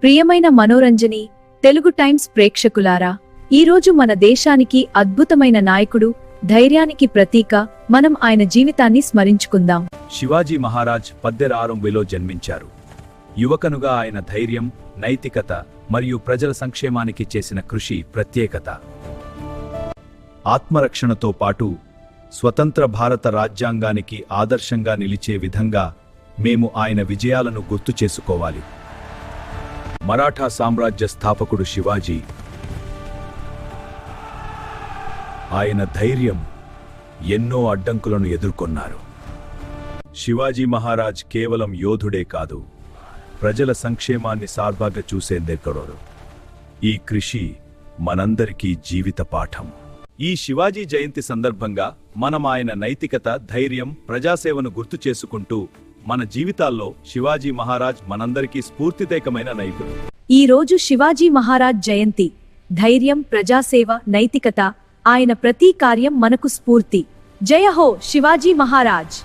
ప్రియమైన మనోరంజని తెలుగు టైమ్స్ ప్రేక్షకులారా, ఈరోజు మన దేశానికి అద్భుతమైన నాయకుడు, ధైర్యానికి ప్రతీక, మనం ఆయన జీవితాన్ని స్మరించుకుందాం. శివాజీ మహారాజ్ 1860లో జన్మించారు. యువకనుగా ఆయన ధైర్యం, నైతికత మరియు ప్రజల సంక్షేమానికి చేసిన కృషి ప్రత్యేకత. ఆత్మరక్షణతో పాటు స్వతంత్ర భారత రాజ్యాంగానికి ఆదర్శంగా నిలిచే విధంగా మేము ఆయన విజయాలను గుర్తు చేసుకోవాలి. మరాఠా సామ్రాజ్య స్థాపకుడు శివాజీ. ఆయన ధైర్యం ఎన్నో అడ్డంకులను ఎదుర్కొన్నారు. శివాజీ మహారాజ్ కేవలం యోధుడే కాదు, ప్రజల సంక్షేమాన్ని సార్భాగా చూసేందుకు ఈ కృషి మనందరికీ జీవిత పాఠం. ఈ శివాజీ జయంతి సందర్భంగా మనం ఆయన నైతికత, ధైర్యం, ప్రజాసేవను గుర్తు చేసుకుంటూ మన జీవితాల్లో శివాజీ మహారాజ్ మనందరికీ స్ఫూర్తిదాయకమైన నాయకుడు. ఈ రోజు శివాజీ మహారాజ్ జయంతి. ధైర్యం, ప్రజాసేవ, నైతికత, ఆయన ప్రతి కార్యం మనకు స్ఫూర్తి. జయ హో శివాజీ మహారాజ్.